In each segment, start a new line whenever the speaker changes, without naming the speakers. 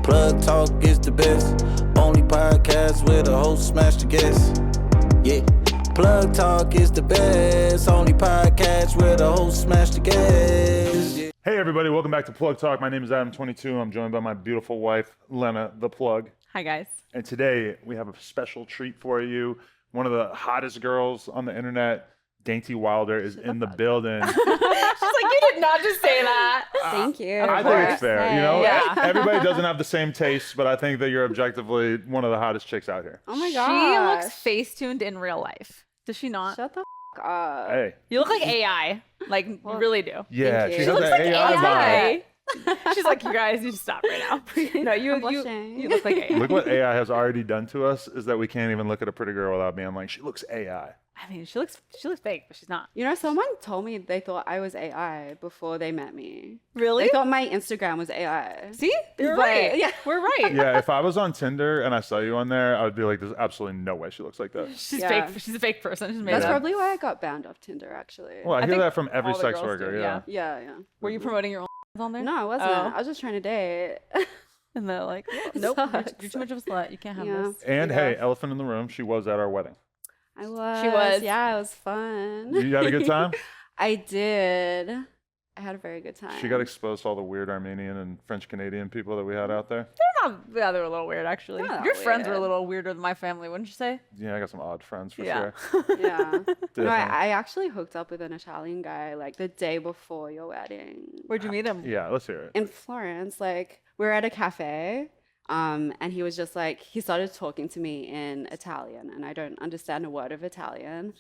Plug Talk is the best. Only podcast where the host smash the guest. Yeah. Plug Talk is the best. Only podcast where the host smash the guest. Yeah.
Hey everybody, welcome back to Plug Talk. My name is Adam22. I'm joined by my beautiful wife, Lena, the Plug.
Hi guys.
And today we have a special treat for you. One of the hottest girls on the internet, Dainty Wilder, is in the building.
She's like, you did not just say that.
Thank you.
I think it's fair. You know,
Yeah.
everybody doesn't have the same taste, but I think that you're objectively one of the hottest chicks out here.
Oh my
She
gosh.
looks face-tuned in real life. Does she not?
Shut the up.
Hey.
You look like AI. Like, you really do.
Yeah,
Thank
she
you.
has
She
that
looks like
AI vibe.
She's like, you guys need to stop right now. No,
I'm
you
blushing.
look like AI.
Look what AI has already done to us is that we can't even look at a pretty girl without being like, she looks AI.
I mean, she looks fake, but she's not.
You know, someone told me they thought I was AI before they met me.
Really?
They thought my Instagram was AI.
See? You're
But-
right.
yeah.
We're right.
Yeah, if I was on Tinder and I saw you on there, I would be like, there's absolutely no way she looks like that.
She's
Yeah.
fake. She's a fake person. She's made
That's
up.
probably why I got banned off Tinder, actually.
Well, I hear
think
that from every
all the
sex
girls
worker,
do,
yeah.
Yeah, yeah.
Were you promoting your own on there?
No, I wasn't.
Oh.
I was just trying to date.
And they're like,
It
nope,
sucks.
you're too much of a slut. You can't have
Yeah.
this.
And
Yeah.
hey, elephant in the room, she was at our wedding.
I was.
She was.
Yeah, it was fun.
You had a good time?
I did. I had a very good time.
She got exposed to all the weird Armenian and French Canadian people that we had out there.
They're not. Yeah, they were a little weird, actually.
They're not
Your friends were a
weird.
little weirder than my family, wouldn't you say?
Yeah, I got some odd friends for
Yeah.
sure.
Yeah. No,
Definitely.
I actually hooked up with an Italian guy like the day before your wedding.
Where'd you meet him?
Yeah, let's hear it.
In Florence, like we were at a cafe, and he was just like he started talking to me in Italian, and I don't understand a word of Italian.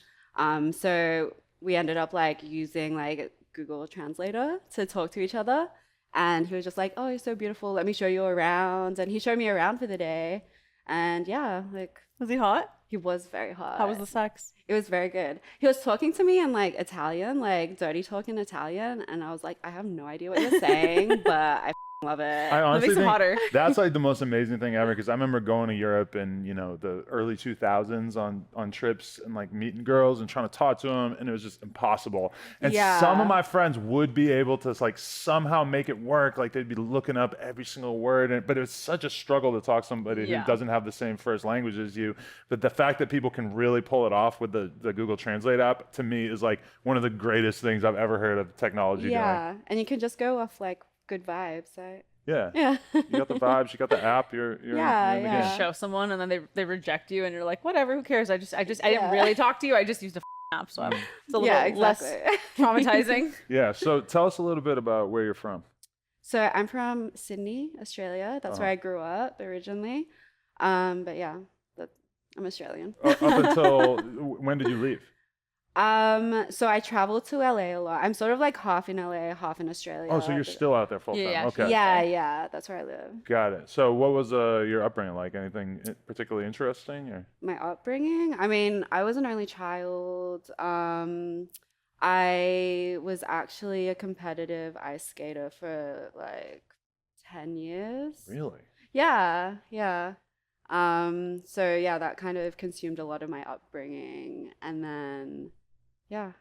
So we ended up like using like Google Translator to talk to each other, and he was just like, "Oh, you're so beautiful. Let me show you around." And he showed me around for the day, and yeah, like
Was he hot?
he was very hot.
How was the sex?
It was very good. He was talking to me in like Italian, like dirty talk in Italian, and I was like, I have no idea what you're saying, but I love it.
I honestly
makes it
think
hotter.
that's like the most amazing thing ever because I remember going to Europe in, you know, the early 2000s on trips and like meeting girls and trying to talk to them, and it was just impossible. And
Yeah.
some of my friends would be able to like somehow make it work, like they'd be looking up every single word, but it was such a struggle to talk to somebody
Yeah.
who doesn't have the same first language as you. But the fact that people can really pull it off with the Google Translate app to me is like one of the greatest things I've ever heard of technology doing.
Yeah, and you can just go off like good vibes. So
Yeah.
yeah,
You got the vibes, you got the app, you're
Yeah,
in the
yeah.
game.
Show someone and then they reject you and you're like, whatever, who cares? I didn't
Yeah.
really talk to you. I just used a app, so it's a little
yeah,
less
exactly.
traumatizing.
Yeah, so tell us a little bit about where you're from.
So I'm from Sydney, Australia. That's where I grew up originally. But yeah, I'm Australian.
Up until when did you leave?
So I traveled to LA a lot. I'm sort of like half in LA, half in Australia.
Oh, so you're still out there full time.
Yeah,
Okay.
Yeah, that's where I live.
Got it. So what was your upbringing like? Anything particularly interesting or?
My upbringing, I mean, I was an only child. I was actually a competitive ice skater for like 10 years.
Really?
Yeah, yeah. So yeah, that kind of consumed a lot of my upbringing. And then, yeah,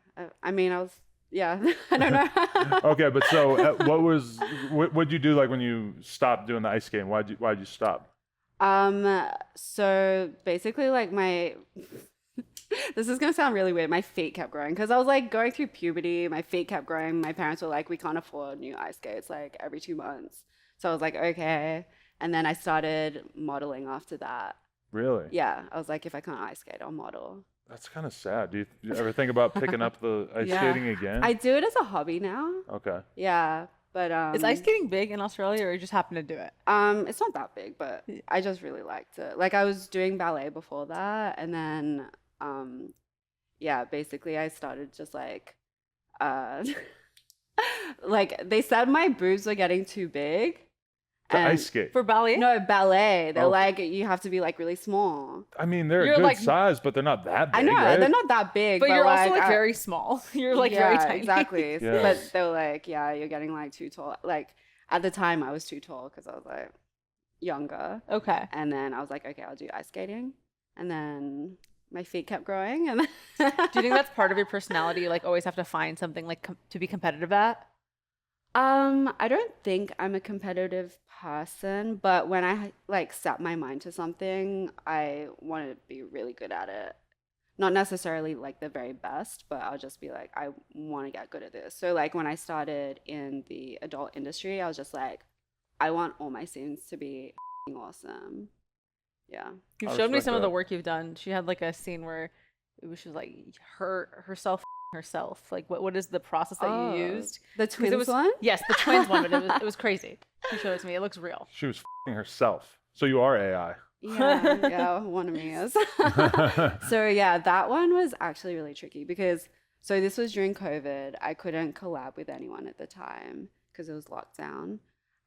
I mean, I was, yeah, I don't know.
Okay, but so what'd you do like when you stopped doing the ice skating? Why'd you stop?
So basically like this is gonna sound really weird. My feet kept growing because I was like going through puberty. My feet kept growing. My parents were like, we can't afford new ice skates like every 2 months. So I was like, okay. And then I started modeling after that.
Really?
Yeah, I was like, if I can't ice skate, I'll model.
That's kind of sad. Do you ever think about picking up the ice
Yeah.
skating again?
I do it as a hobby now.
Okay.
Yeah, but
Is ice skating big in Australia or you just happen to do it?
it's not that big, but I just really liked it. Like I was doing ballet before that, and then yeah, basically I started just like like they said my boobs were getting too big.
To
and-
ice skate.
For ballet?
No, ballet. They're
Oh.
like you have to be like really small.
I mean, they're a
You're
good
like-
size, but they're not that big.
I know
right?
they're not that big,
But you're also like
I-
very small. You're like very
yeah,
tiny.
Exactly.
Yeah.
But they were like, yeah, you're getting like too tall. Like at the time, I was too tall because I was like younger.
Okay.
And then I was like, okay, I'll do ice skating. And then my feet kept growing. And
Do you think that's part of your personality? You like always have to find something like to be competitive at?
I don't think I'm a competitive person, but when I like set my mind to something, I want to be really good at it. Not necessarily like the very best, but I'll just be like, I want to get good at this. So like when I started in the adult industry, I was just like, I want all my scenes to be awesome. Yeah.
You
I
showed me
respect
some of the
that.
work you've done. She had like a scene where it was just like herself herself. Like what is the process that you used?
The
'Cause
twins
it was
one?
yes, the twins one, but it was crazy. She showed it to me. It looks real.
She was herself. So you are AI.
Yeah, one of me is. So yeah, that one was actually really tricky because so this was during COVID. I couldn't collab with anyone at the time because it was lockdown.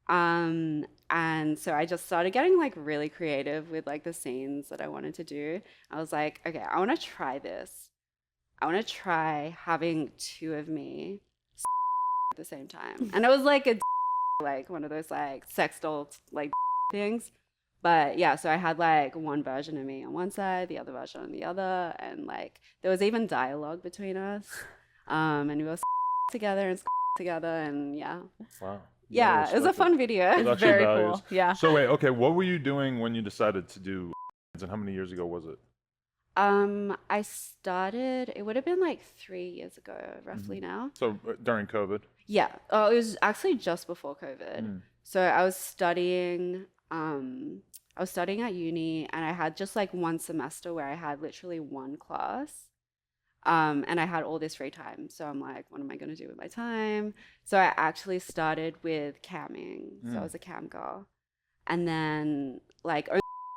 And so I just started getting like really creative with like the scenes that I wanted to do. I was like, okay, I want to try this. I want to try having two of me at the same time. And it was like a like one of those like sex doll like things. But yeah, so I had like one version of me on one side, the other version on the other, and like there was even dialogue between us. And we were together and together, and yeah.
Wow.
Yeah, it was a fun video.
There's
It's
actually
very
values.
cool. Yeah.
So wait, okay, what were you doing when you decided to do and how many years ago was it?
I started, it would have been like 3 years ago, roughly now.
So during COVID.
Yeah. Oh, it was actually just before COVID.
Mm.
So I was studying at uni and I had just like one semester where I had literally one class. And I had all this free time. So I'm like, what am I going to do with my time? So I actually started with camming. So I was a cam girl. And then like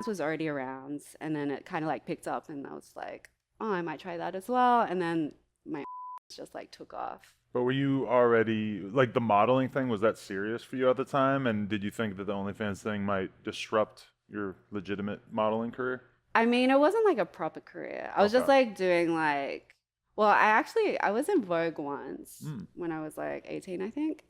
was already around and then it kind of like picked up and I was like, oh, I might try that as well. And then my just like took off.
But were you already like the modeling thing, was that serious for you at the time? And did you think that the OnlyFans thing might disrupt your legitimate modeling career?
I mean, it wasn't like a proper career. I was just
Okay.
like doing like, well, I was in Vogue once when I was like 18, I think.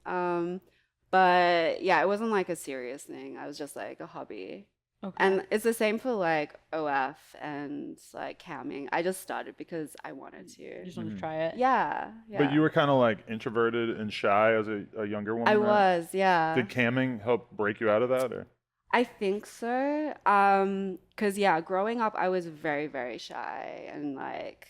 But yeah, it wasn't like a serious thing. I was just like a hobby.
Okay.
And it's the same for like OF and like camming. I just started because I wanted
You
to.
just wanted to try it.
Yeah,
But you were kind of like introverted and shy as a younger woman,
I
right?
was, yeah.
Did camming help break you out of that? Or?
I think so. 'Cause yeah, growing up I was very, very shy and like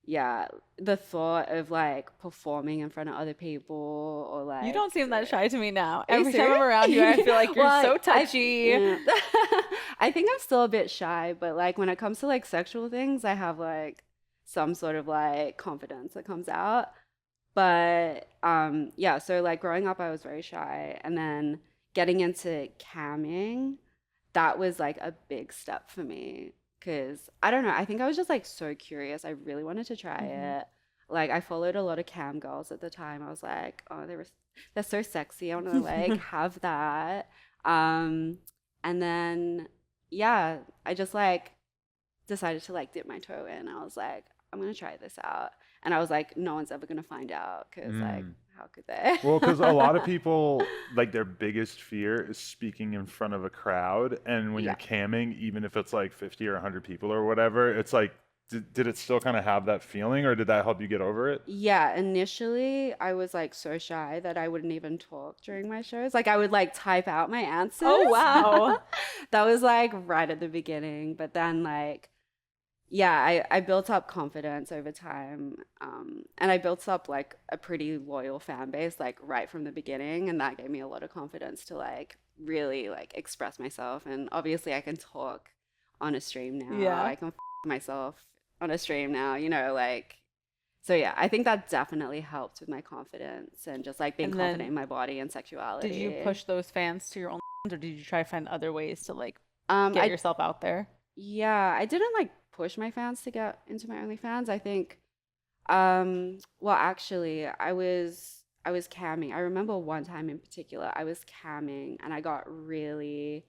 yeah, the thought of like performing in front of other people or like
You don't seem that shy to me now.
Are you
Every time I'm
serious?
around you, I feel like you're
Well,
so touchy.
yeah. I think I'm still a bit shy, but like when it comes to like sexual things, I have like some sort of like confidence that comes out. But yeah, so like growing up I was very shy and then getting into camming, that was like a big step for me because I don't know, I think I was just like so curious. I really wanted to try it. Like I followed a lot of cam girls at the time. I was like, oh, they're so sexy. I want to like have that. And then yeah, I just like decided to like dip my toe in. I was like, I'm gonna try this out. And I was like, no one's ever gonna find out because like how could they?
Well, because a lot of people, like their biggest fear is speaking in front of a crowd. And when you're camming, even if it's like 50 or 100 people or whatever, it's like, did it still kind of have that feeling or did that help you get over it?
Yeah, initially I was like so shy that I wouldn't even talk during my shows. Like I would like type out my answers.
Oh, wow.
That was like right at the beginning. But then like yeah, I built up confidence over time. And I built up like a pretty loyal fan base like right from the beginning. And that gave me a lot of confidence to like really like express myself. And obviously I can talk on a stream now.
Yeah.
I can myself on a stream now, you know, like so yeah, I think that definitely helped with my confidence and just like being
And then
confident in my body and sexuality.
Did you push those fans to your own or did you try to find other ways to like
I
get yourself out there?
Yeah, I didn't like push my fans to get into my OnlyFans. I think well actually I was camming. I remember one time in particular I was camming and I got really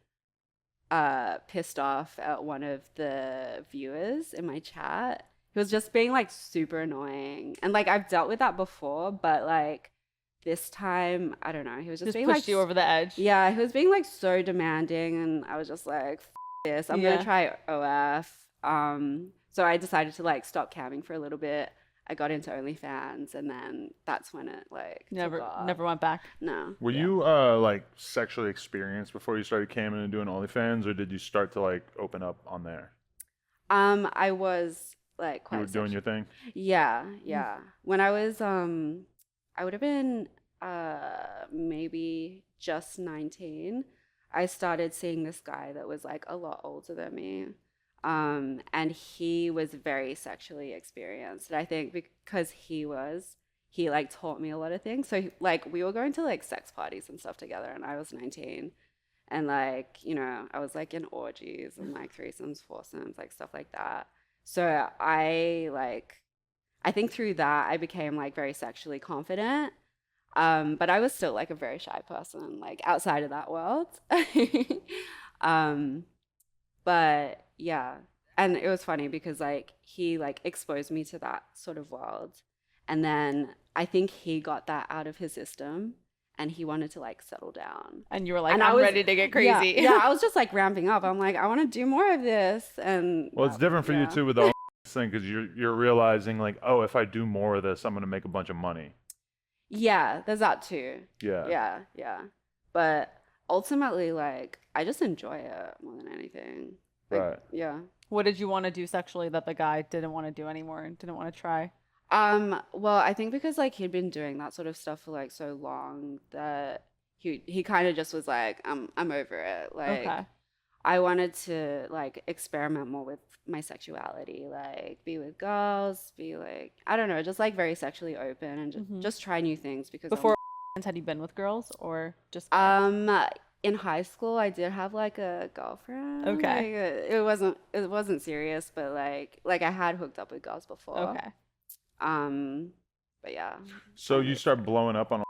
pissed off at one of the viewers in my chat. He was just being like super annoying. And like I've dealt with that before, but like this time, I don't know, he was just being
pushed
like
you over the edge.
Yeah, he was being like so demanding and I was just like this. I'm gonna try OF. So I decided to like stop camming for a little bit. I got into OnlyFans, and then that's when it like took
Never
off.
went back.
No.
Were
Yeah.
you like sexually experienced before you started camming and doing OnlyFans, or did you start to like open up on there?
I was like
You
quite
were doing your thing.
Yeah, yeah. When I was I would have been maybe just 19. I started seeing this guy that was like a lot older than me. And he was very sexually experienced. And I think because he like taught me a lot of things. So like we were going to like sex parties and stuff together, and I was 19. And like, you know, I was like in orgies and like threesomes, foursomes, like stuff like that. So I think through that I became like very sexually confident. But I was still like a very shy person, like outside of that world. um, but yeah, and it was funny because like he like exposed me to that sort of world, and then I think he got that out of his system, and he wanted to like settle down.
And you were like,
And
I'm
I was
ready to get
yeah,
crazy.
yeah, I was just like ramping up. I'm like, I want to do more of this, and
Well, it's different for you
yeah.
too with the thing because you're realizing like, oh, if I do more of this, I'm gonna make a bunch of money.
Yeah, there's that too.
Yeah.
Yeah, yeah. But ultimately, like, I just enjoy it more than anything. Like,
Right.
yeah.
What did you want to do sexually that the guy didn't want to do anymore and didn't want to try?
Well, I think because like he'd been doing that sort of stuff for like so long that he kind of just was like, I'm over it. Like,
Okay.
I wanted to like experiment more with my sexuality, like be with girls, be like, I don't know, just like very sexually open and just try new things because
Before had you been with girls or just guys?
in high school I did have like a girlfriend.
Okay.
Like, it wasn't serious, but like I had hooked up with girls before.
Okay.
But yeah.
So you start blowing up on.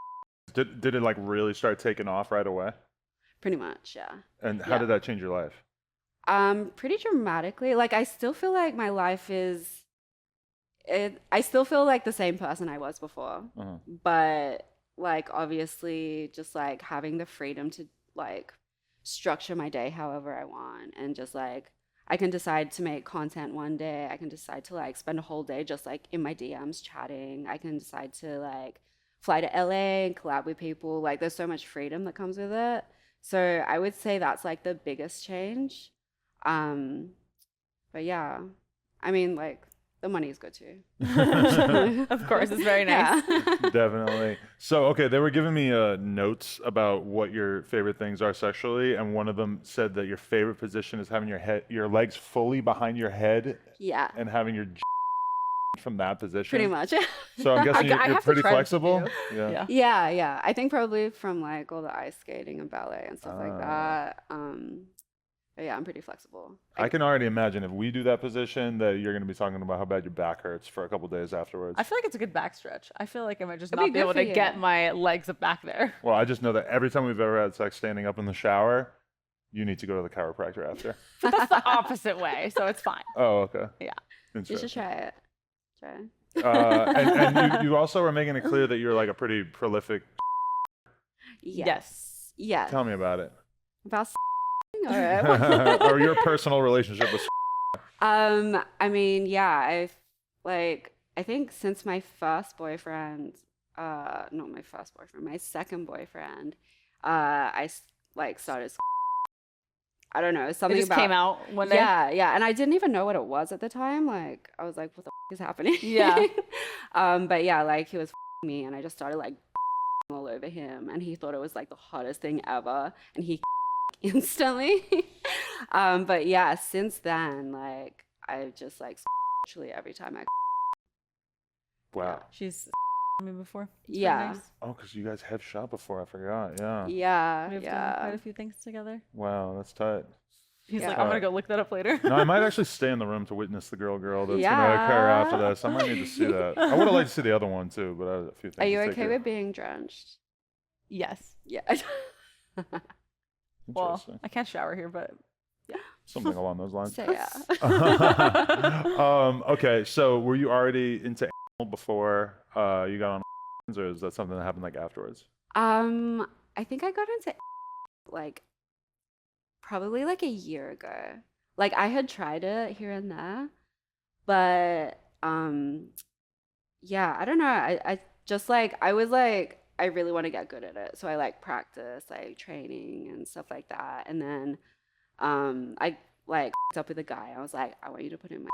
Did it like really start taking off right away?
Pretty much, yeah.
And how did that change your life?
Pretty dramatically. Like I still feel like my life is I still feel like the same person I was before.
Uh-huh.
But like obviously just like having the freedom to like structure my day however I want, and just like I can decide to make content one day. I can decide to like spend a whole day just like in my DMs chatting. I can decide to like fly to LA and collab with people. Like there's so much freedom that comes with it. So I would say that's like the biggest change. But yeah, I mean like the money is good too.
Of course, it's very nice.
Yeah.
Definitely. So, okay, they were giving me notes about what your favorite things are sexually, and one of them said that your favorite position is having your legs fully behind your head
Yeah,
and having your from that position.
pretty much.
So I'm guessing
I
you're
have to
pretty
try this
flexible.
too.
Yeah.
Yeah.
Yeah, yeah. I think probably from like all the ice skating and ballet and stuff like
Ah.
that. But yeah, I'm pretty flexible.
I can already imagine if we do that position that you're going to be talking about how bad your back hurts for a couple days afterwards.
I feel like it's a good back stretch. I feel like I might just
It'd be
not be
good
able
for
to
you.
get my legs up back there.
Well, I just know that every time we've ever had sex standing up in the shower, you need to go to the chiropractor after.
But that's the opposite way, so it's fine.
Oh, okay.
Yeah.
You should
Interesting.
try it. Try it.
And you also were making it clear that you're like a pretty prolific.
Yes.
Yes.
Tell me about it.
About or
Or your personal relationship with.
I mean, yeah, I think since my first boyfriend, not my first boyfriend, my second boyfriend, like started. I don't know,
It
something
just
about
came out one day.
Yeah, yeah, and I didn't even know what it was at the time. Like, I was like, "What the is happening?"
Yeah.
But yeah, like he was me, and I just started like all over him, and he thought it was like the hottest thing ever, and he instantly. But yeah, since then, like I've just like literally every time I.
Wow.
She's me before. It's
Yeah.
very nice.
Oh, because you guys have shot before. I forgot. Yeah.
Yeah,
We've done
yeah.
quite a few things together.
Wow, that's tight.
He's
Yeah.
like, I'm gonna go look that up later.
No, I might actually stay in the room to witness the girl that's gonna occur
Yeah.
after this. I might need to see that. I would have liked to see the other one too, but I have a few things.
Are you
to take
okay
care
with
of.
being drenched?
Yes.
Yeah.
Well,
Interesting.
I can't shower here, but
Something along those lines.
So yeah.
Okay, so were you already into anal before you got on, or is that something that happened like afterwards?
I think I got into like probably like a year ago. Like I had tried it here and there, but yeah, I don't know. I just like I was like I really want to get good at it. So I like practice like training and stuff like that. And then I like up with a guy. I was like, I want you to put in my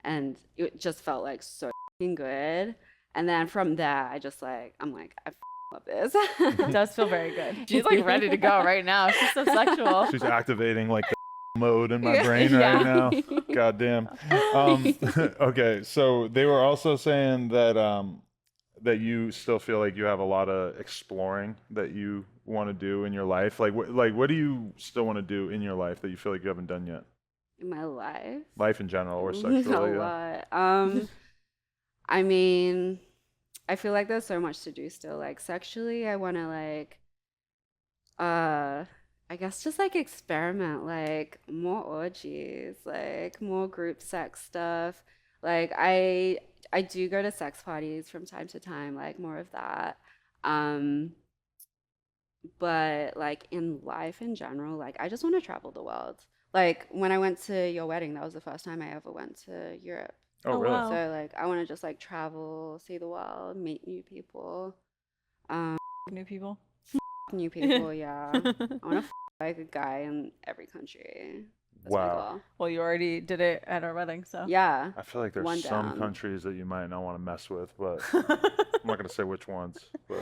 and it just felt like so fucking good. And then from there I just like I'm like I love this.
It does feel very good. She's like ready to go right now. She's so sexual.
She's activating like the mode in my
Yeah.
brain
Yeah.
right now. God damn. Okay, so they were also saying that that you still feel like you have a lot of exploring that you want to do in your life. Like what do you still want to do in your life that you feel like you haven't done yet?
In my life.
Life in general or
A
sexually? Yeah.
lot. I mean, I feel like there's so much to do still. Like sexually, I want to like, I guess just like experiment, like more orgies, like more group sex stuff. Like I do go to sex parties from time to time, like more of that. Um, but like in life in general, like I just want to travel the world. Like when I went to your wedding, that was the first time I ever went to Europe.
Oh,
Oh,
really?
wow.
So like I want to just like travel, see the world, meet new people. Um,
New people.
new people, yeah. I want to like a guy in every country. That's my
Wow.
goal.
Well, you already did it at our wedding, so.
Yeah.
I feel like there's
One
some
down.
countries that you might not want to mess with, but I'm not gonna say which ones, but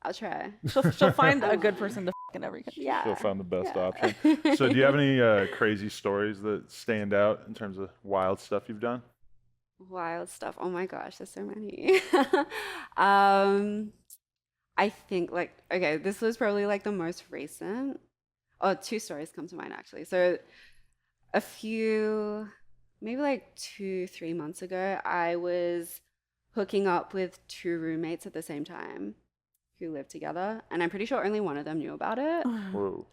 I'll try.
She'll find a good person to in every country.
Yeah.
still found the best
yeah.
option. So do you have any crazy stories that stand out in terms of wild stuff you've done?
Wild stuff. Oh my gosh, there's so many. um, I think like okay, this was probably like the most recent. Oh, two stories come to mind actually. So a few, maybe like 2, 3 months ago, I was hooking up with two roommates at the same time who lived together, and I'm pretty sure only one of them knew about it.
Whoa.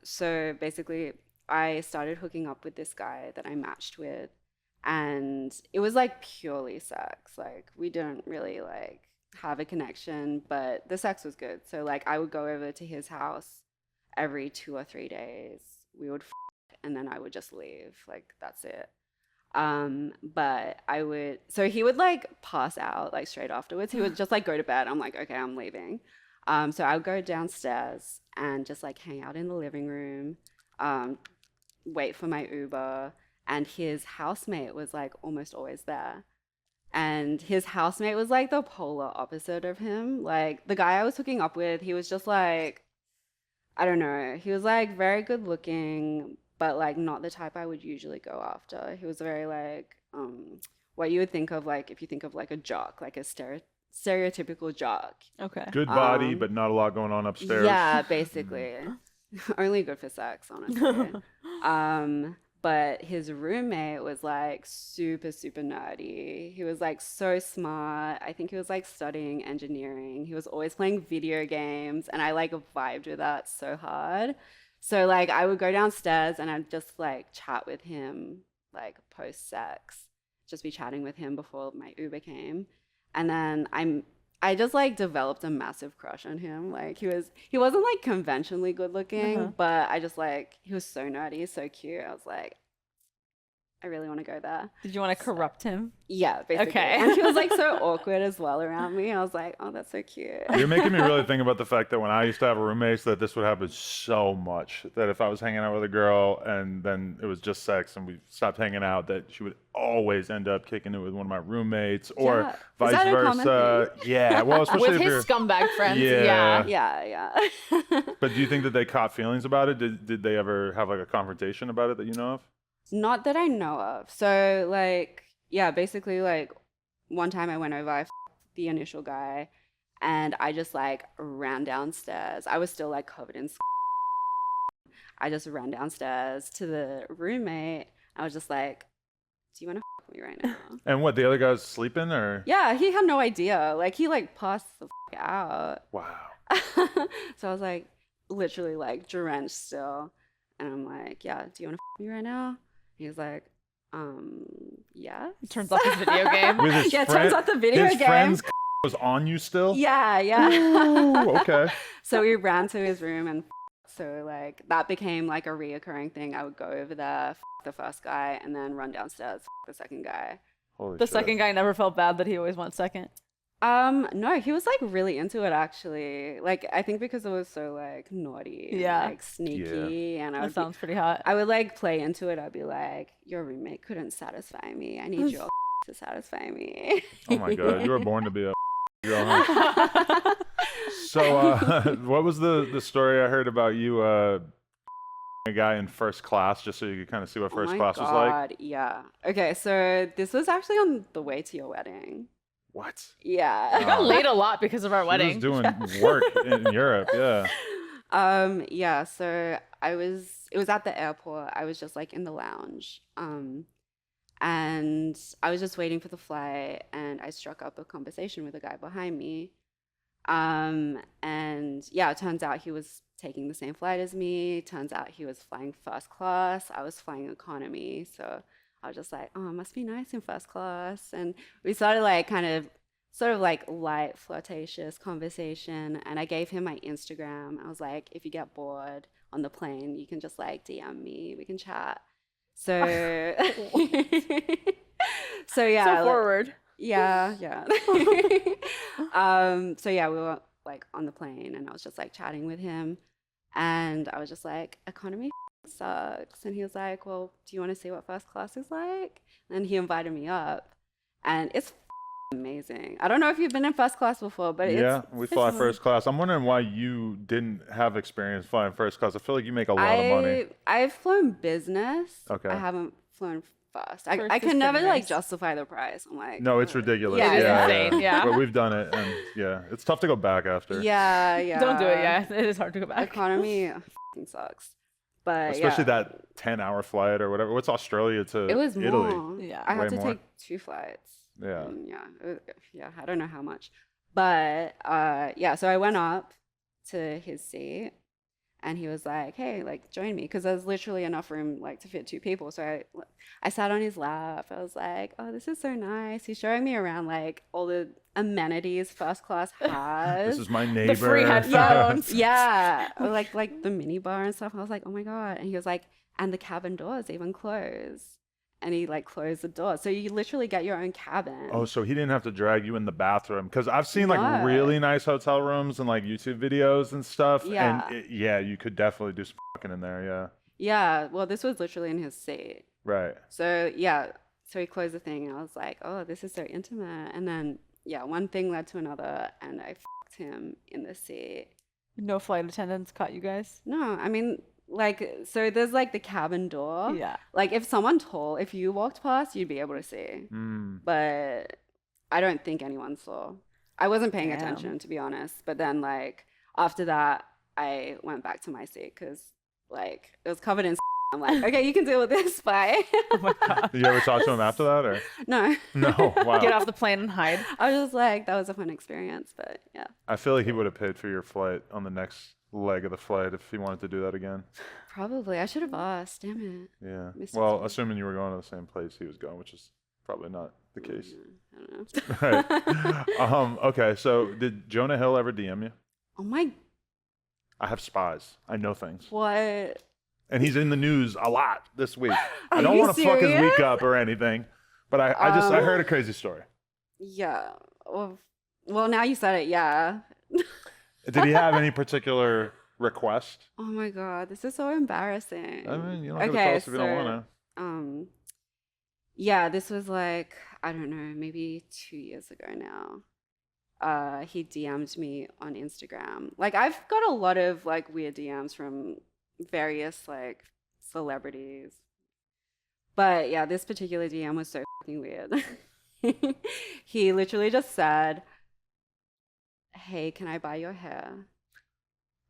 So basically, I started hooking up with this guy that I matched with, and it was like purely sex. Like we didn't really like have a connection, but the sex was good. So like I would go over to his house every 2 or 3 days. We would and then I would just leave. Like that's it. But I would so he would like pass out like straight afterwards. He would just like go to bed. I'm like, okay, I'm leaving. So I would go downstairs and just like hang out in the living room, wait for my Uber, and his housemate was like almost always there. And his housemate was like the polar opposite of him. Like the guy I was hooking up with, he was just like I don't know. He was like very good looking, but like not the type I would usually go after. He was very like what you would think of like if you think of like a jock, like a stereotypical jock.
Okay.
Good body,
Um,
but not a lot going on upstairs.
Yeah, basically. Only good for sex, honestly. But his roommate was like super, super nerdy. He was like so smart. I think he was like studying engineering. He was always playing video games, and I like vibed with that so hard. So like I would go downstairs and I'd just like chat with him like post sex, just be chatting with him before my Uber came. And then I just like developed a massive crush on him. Like he wasn't like conventionally good looking, but I just like he was so nerdy, so cute. I was like, I really want to go there.
Did you want to corrupt him?
Yeah, basically.
Okay.
And he was like so awkward as well around me. I was like, oh, that's so cute.
You're making me really think about the fact that when I used to have roommates, that this would happen so much. That if I was hanging out with a girl and then it was just sex and we stopped hanging out, that she would always end up kicking it with one of my roommates or
Yeah. Is
vice
that a common
versa.
thing?
Yeah, well, especially
With
if you're.
his scumbag friends.
Yeah.
Yeah.
Yeah.
But do you think that they caught feelings about it? Did they ever have like a confrontation about it that you know of?
Not that I know of. So like, yeah, basically like one time I went over, I the initial guy, and I just like ran downstairs. I was still like covered in. I just ran downstairs to the roommate. I was just like, "Do you want to me right now?"
And what, the other guy's sleeping or?
Yeah, he had no idea. Like he like passed the out.
Wow.
So I was like, literally like drenched still, and I'm like, "Yeah, do you want to me right now?" He was like, yeah.
Turns off his video game.
With his
Yeah,
friend,
turns off the video
his
game.
friend's was on you still?
Yeah, yeah.
Ooh, okay.
So we ran to his room, and so like that became like a reoccurring thing. I would go over there, the first guy, and then run downstairs, the second guy.
Holy
The
shit.
second guy never felt bad that he always went second.
No, he was like really into it actually. Like I think because it was so like naughty, and,
Yeah.
like sneaky, and
That sounds pretty hot.
I would like play into it. I'd be like, your roommate couldn't satisfy me. I need your to satisfy me.
Oh my god, you were born to be a girl. Huh? So, what was the story I heard about you? A guy in first class, just so you could kind of see what first class was like.
Yeah. Okay, so this was actually on the way to your wedding.
What?
Yeah.
We got laid a lot because of our
She
wedding.
was doing work in Europe. Yeah.
Yeah, so it was at the airport. I was just like in the lounge. And I was just waiting for the flight and I struck up a conversation with a guy behind me. And yeah, it turns out he was taking the same flight as me. Turns out he was flying first class. I was flying economy. So I was just like, oh, it must be nice in first class. And we started like sort of like light flirtatious conversation. And I gave him my Instagram. I was like, if you get bored on the plane, you can just like DM me. We can chat. So, so yeah.
So forward.
Yeah. So yeah, we were like on the plane and I was just like chatting with him and I was just like, economy sucks. And he was like, well, do you want to see what first class is like? And he invited me up and it's amazing. I don't know if you've been in first class before, but
we fly first class. I'm wondering why you didn't have experience flying first class. I feel like you make a lot of money.
I've flown business.
Okay.
I haven't flown first.
First
I
is
can never
pretty
like
nice.
justify the price. I'm like,
No, it's ridiculous.
Yeah,
it's insane, yeah.
But we've done it, and yeah, it's tough to go back after.
Yeah.
Don't do it. Yeah, it is hard to go back.
Economy fucking sucks. But
Especially
yeah,
that 10-hour flight or whatever. What's Australia to
it was
Italy?
more.
Yeah.
I
Way
had to
more.
take 2 flights.
Yeah.
And yeah, I don't know how much. But yeah, so I went up to his seat and he was like, hey, like join me because there's literally enough room like to fit 2 people. So I sat on his lap. I was like, oh, this is so nice. He's showing me around like all the amenities first class has.
This is my neighbor.
The free headphones.
Yeah, or like the mini bar and stuff. I was like, oh my God. And he was like, and the cabin doors even close. And he like closed the door. So you literally get your own cabin.
Oh, so he didn't have to drag you in the bathroom because I've seen like
No.
really nice hotel rooms and like YouTube videos and stuff.
Yeah.
And yeah, you could definitely do some fucking in there. Yeah.
Yeah, well, this was literally in his seat.
Right.
So yeah, so he closed the thing and I was like, oh, this is so intimate. And then yeah, one thing led to another and I fucked him in the seat.
No flight attendants caught you guys.
No, I mean, like, so there's like the cabin door.
Yeah.
Like if someone tall, if you walked past, you'd be able to see.
Mm.
But I don't think anyone saw. I wasn't paying
Damn.
attention, to be honest. But then like after that, I went back to my seat because like it was covered in. I'm like, okay, you can deal with this. Bye.
Oh my god.
Did you ever talk to him after that or?
No.
No. Wow.
Get off the plane and hide.
I was just like, that was a fun experience, but yeah.
I feel like he would have paid for your flight on the next leg of the flight if he wanted to do that again.
Probably. I should have asked. Damn it.
Yeah.
Missed
Well,
it.
assuming you were going to the same place he was going, which is probably not the case.
I don't know.
Right. Okay. So did Jonah Hill ever DM you?
Oh my,
I have spies. I know things.
what?
And he's in the news a lot this week. I
Are
don't
you
want to fuck his
serious?
week up or anything, but I heard a crazy story.
Yeah. Well, now you said it. Yeah.
Did he have any particular request?
Oh my God. This is so embarrassing.
I mean, you don't have to tell us if you don't want to.
Yeah, this was like, I don't know, maybe 2 years ago now. He DM'd me on Instagram. Like I've got a lot of like weird DMs from various like celebrities. But yeah, this particular DM was so fucking weird. He literally just said, hey, can I buy your hair?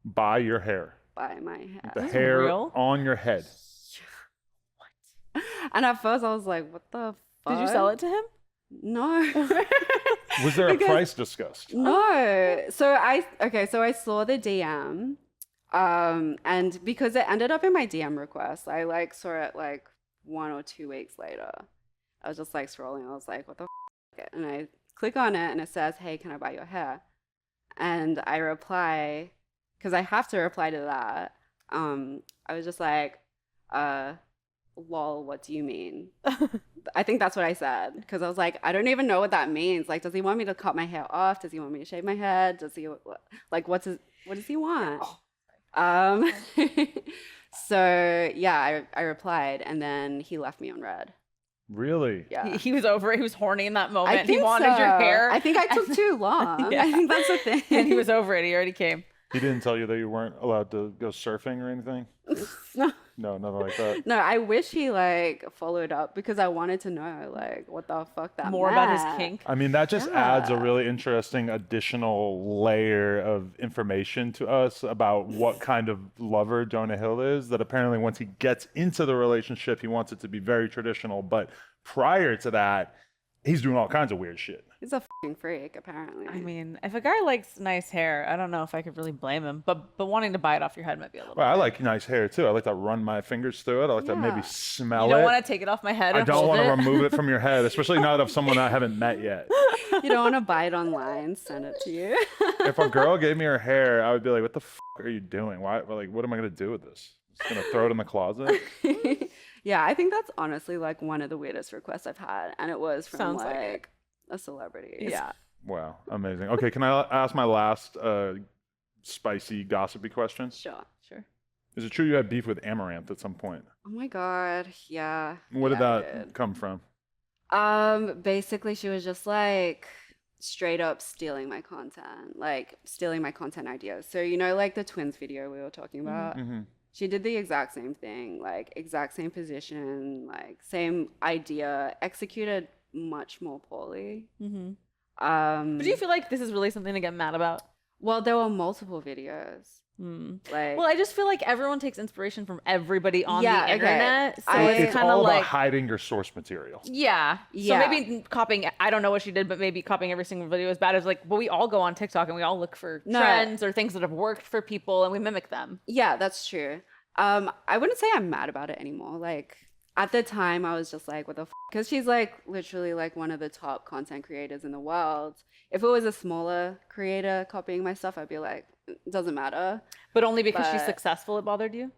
Buy your hair.
Buy my hair.
The
This is
hair
real?
on your head.
And at first I was like, what the fuck?
Did you sell it to him?
No.
Was there a
Because-
price discussed?
No. So I saw the DM. And because it ended up in my DM request, I like saw it like 1 or 2 weeks later. I was just like scrolling. I was like, what the f-? And I click on it and it says, hey, can I buy your hair? And I reply, because I have to reply to that. I was just like, lol, what do you mean? I think that's what I said, because I was like, I don't even know what that means. Like, does he want me to cut my hair off? Does he want me to shave my head? Does he like what does he want? Um, so yeah, I replied, and then he left me on red.
Really?
Yeah.
He was over it. He was horny in that
I
moment.
think
He wanted your
so.
hair.
I think I took too long.
Yeah.
I think that's the thing.
And he was over it. He already came.
He didn't tell you that you weren't allowed to go surfing or anything?
No.
No, nothing like that.
No, I wish he like followed up, because I wanted to know like what the fuck that
More about his
meant.
kink.
I mean, that just adds a
Yeah.
really interesting additional layer of information to us about what kind of lover Jonah Hill is. That apparently once he gets into the relationship, he wants it to be very traditional. But prior to that, he's doing all kinds of weird shit.
He's a fucking freak, apparently.
I mean, if a guy likes nice hair, I don't know if I could really blame him. But wanting to buy it off your head might be a little.
Well, I like nice hair too. I like to run my fingers through it. I like to maybe
Yeah.
smell
You don't
it.
want to take it off my head.
I
and
don't
hold
want to
it?
remove it from your head, especially not of someone I haven't met yet.
You don't want to buy it online, send it to you.
If a girl gave me her hair, I would be like, "What the f are you doing? Why? Like, what am I gonna do with this? Just gonna throw it in the closet?"
Yeah, I think that's honestly like one of the weirdest requests I've had, and it was from
Sounds like it.
like a celebrity.
Yeah.
Wow, amazing. Okay, can I ask my last spicy, gossipy question?
Sure.
Is it true you had beef with Amaranth at some point?
Oh my god. Yeah.
Where did
Yeah, I
that
did.
come from?
Basically she was just like straight up stealing my content, like stealing my content ideas. So you know, like the twins video we were talking about?
Mm-hmm.
She did the exact same thing, like exact same position, like same idea, executed much more poorly.
Mm-hmm.
But
But do you feel like this is really something to get mad about?
well, there were multiple videos.
Hmm.
Like,
Well, I just feel like everyone takes inspiration from everybody on
Yeah,
the
okay.
internet. So
It's
it's
It's
kind
all
of
about
like,
hiding your source material.
yeah.
Yeah.
So maybe copying, I don't know what she did, but maybe copying every single video is bad. It's like, but we all go on TikTok and we all look for
No.
trends or things that have worked for people and we mimic them.
yeah, that's true. I wouldn't say I'm mad about it anymore. Like at the time, I was just like, what the f? Because she's like literally like one of the top content creators in the world. If it was a smaller creator copying my stuff, I'd be like, it doesn't matter.
But only because she's
But-
successful, it bothered you?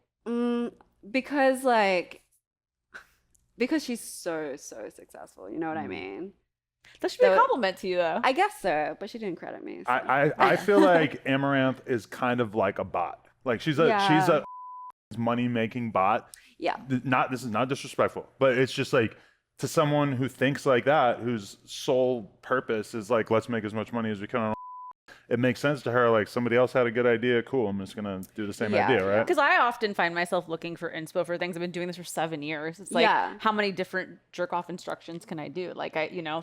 Because like, because she's so successful. You know what I
Mm.
mean?
That should be a
So-
compliment to you, though.
I guess so, but she didn't credit me. So.
I feel like Amaranth is kind of like a bot. Like she's a
Yeah.
money making bot.
Yeah.
This is not disrespectful, but it's just like to someone who thinks like that, whose sole purpose is like, let's make as much money as we can on it makes sense to her. Like somebody else had a good idea. Cool. I'm just going to do the same
Yeah,
idea. Right.
Because I often find myself looking for inspo for things. I've been doing this for 7 years. It's like,
Yeah.
how many different jerk off instructions can I do? Like,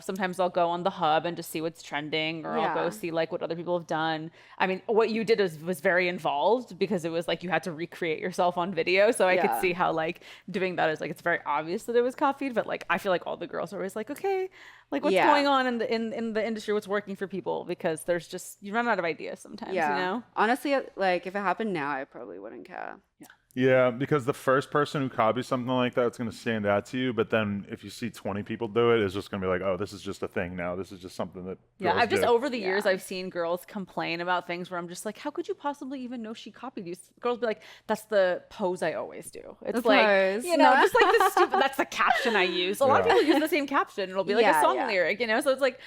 sometimes I'll go on the hub and just see what's trending, or I'll go
Yeah.
see like what other people have done. I mean, what you did was very involved because it was like you had to recreate yourself on video. So I could
Yeah.
see how like doing that is like, it's very obvious that it was copied. But like, I feel like all the girls are always like, okay, like what's
Yeah.
going on in the industry? What's working for people? Because there's just, you run out of ideas sometimes, you know?
Honestly, like if it happened now, I probably wouldn't care.
Yeah, because the first person who copies something like that, it's going to stand out to you. But then if you see 20 people do it, it's just going to be like, oh, this is just a thing now. This is just something that
Yeah,
girls
I've just
do.
over the years
Yeah.
I've seen girls complain about things where I'm just like, how could you possibly even know she copied you? Girls be like, that's the pose I always do. It's
The
like,
pose,
just like the stupid. That's the caption I use. A lot of
Yeah.
people use the same caption. It'll be like a
Yeah,
song
yeah.
lyric, So it's like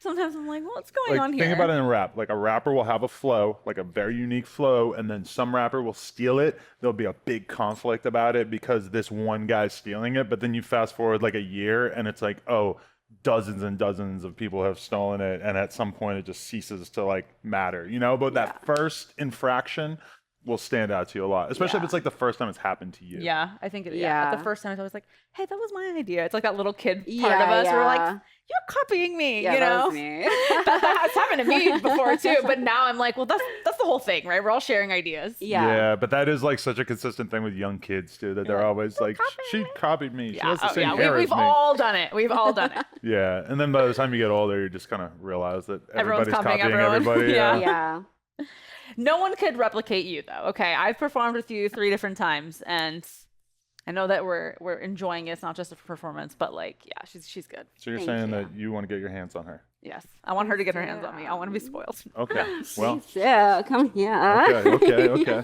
sometimes I'm like, what's going
Like,
on here?
think about it in rap. Like a rapper will have a flow, like a very unique flow, and then some rapper will steal it. There'll be a big conflict about it because this one guy's stealing it. But then you fast forward like a year, and it's like, oh, dozens and dozens of people have stolen it, and at some point it just ceases to like matter, But that first infraction will stand out to you a lot, especially if
Yeah.
it's like the first time it's happened to you.
Yeah, I think it. Yeah,
Yeah.
the first time I was like, hey, that was my idea. It's like that little kid part
Yeah,
of us. We're like,
yeah.
you're copying me.
Yeah, that was me.
That's happened to me before too. But now I'm like, well, that's the whole thing, right? We're all sharing ideas.
Yeah.
But that is like such a consistent thing with young kids too, that they're always like, she copied me. She has the same hair
We've
as me.
all done it. We've all done it.
Yeah, and then by the time you get older, you just kind of realize that
Everyone's
everybody's
copying
copying
everyone.
everybody.
Yeah.
Yeah.
No one could replicate you though. Okay, I've performed with you 3 different times, and I know that we're enjoying it. It's not just a performance, but like, yeah, she's good.
So you're
Thank
saying
you.
that you want to get your hands on her?
Yes, I want her to get her hands on me. I want to be spoiled.
Okay. Well.
Yeah, come here.
Okay.